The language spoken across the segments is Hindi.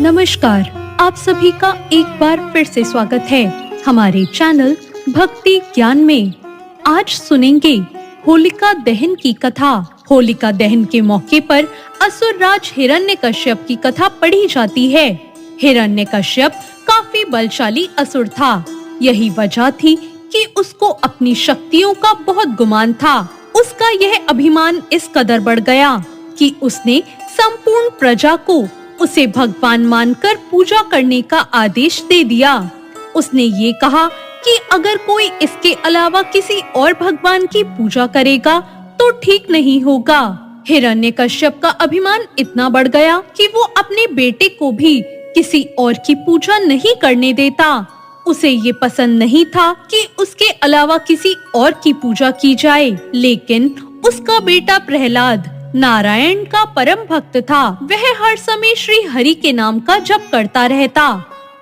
नमस्कार, आप सभी का एक बार फिर से स्वागत है हमारे चैनल भक्ति ज्ञान में। आज सुनेंगे होलिका दहन की कथा। होलिका दहन के मौके पर असुर राज हिरण्यकश्यप की कथा पढ़ी जाती है। हिरण्यकश्यप काफी बलशाली असुर था। यही वजह थी कि उसको अपनी शक्तियों का बहुत गुमान था। उसका यह अभिमान इस कदर बढ़ गया कि उसने संपूर्ण प्रजा को उसे भगवान मानकर पूजा करने का आदेश दे दिया। उसने ये कहा कि अगर कोई इसके अलावा किसी और भगवान की पूजा करेगा तो ठीक नहीं होगा। हिरण्यकश्यप का अभिमान इतना बढ़ गया कि वो अपने बेटे को भी किसी और की पूजा नहीं करने देता। उसे ये पसंद नहीं था कि उसके अलावा किसी और की पूजा की जाए, लेकिन उसका बेटा प्रहलाद नारायण का परम भक्त था। वह हर समय श्री हरि के नाम का जप करता रहता।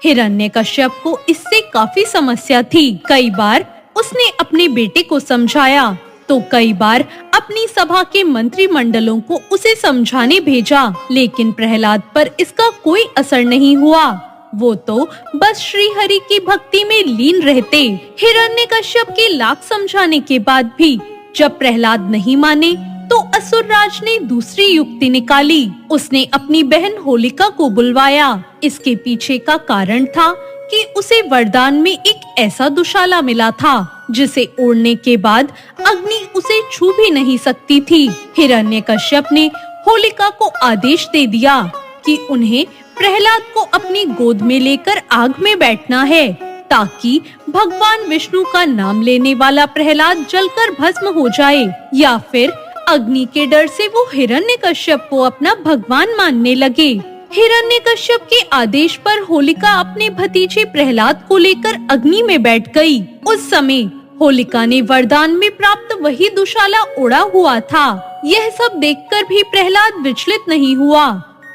हिरण्यकश्यप को इससे काफी समस्या थी। कई बार उसने अपने बेटे को समझाया तो कई बार अपनी सभा के मंत्रिमंडलों को उसे समझाने भेजा, लेकिन प्रहलाद पर इसका कोई असर नहीं हुआ। वो तो बस श्री हरि की भक्ति में लीन रहते। हिरण्यकश्यप के लाख समझाने के बाद भी जब प्रहलाद नहीं माने तो असुर राज ने दूसरी युक्ति निकाली। उसने अपनी बहन होलिका को बुलवाया। इसके पीछे का कारण था कि उसे वरदान में एक ऐसा दुशाला मिला था जिसे ओढ़ने के बाद अग्नि उसे छू भी नहीं सकती थी। हिरण्यकश्यप ने होलिका को आदेश दे दिया कि उन्हें प्रहलाद को अपनी गोद में लेकर आग में बैठना है, ताकि भगवान विष्णु का नाम लेने वाला प्रहलाद जलकर भस्म हो जाए, या फिर अग्नि के डर से वो हिरण्यकश्यप को अपना भगवान मानने लगे। हिरण्यकश्यप के आदेश पर होलिका अपने भतीजे प्रहलाद को लेकर अग्नि में बैठ गई। उस समय होलिका ने वरदान में प्राप्त वही दुशाला ओढ़ा हुआ था। यह सब देखकर भी प्रहलाद विचलित नहीं हुआ।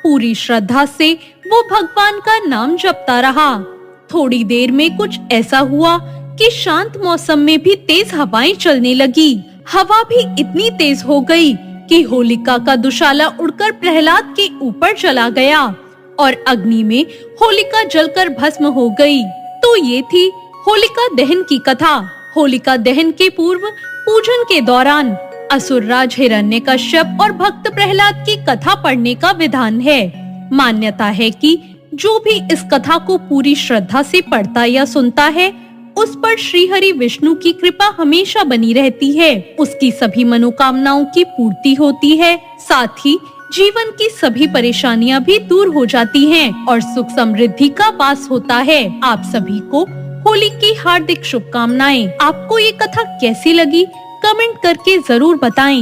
पूरी श्रद्धा से वो भगवान का नाम जपता रहा। थोड़ी देर में कुछ ऐसा हुआ कि शांत मौसम में भी तेज हवाएं चलने लगी। हवा भी इतनी तेज हो गई कि होलिका का दुशाला उड़कर प्रहलाद के ऊपर चला गया और अग्नि में होलिका जलकर भस्म हो गई। तो ये थी होलिका दहन की कथा। होलिका दहन के पूर्व पूजन के दौरान असुर राज हिरण्यकश्यप और भक्त प्रहलाद की कथा पढ़ने का विधान है। मान्यता है कि जो भी इस कथा को पूरी श्रद्धा से पढ़ता या सुनता है, उस पर श्री हरि विष्णु की कृपा हमेशा बनी रहती है। उसकी सभी मनोकामनाओं की पूर्ति होती है, साथ ही जीवन की सभी परेशानियां भी दूर हो जाती हैं और सुख समृद्धि का वास होता है। आप सभी को होली की हार्दिक शुभकामनाएं। आपको ये कथा कैसी लगी, कमेंट करके जरूर बताएं।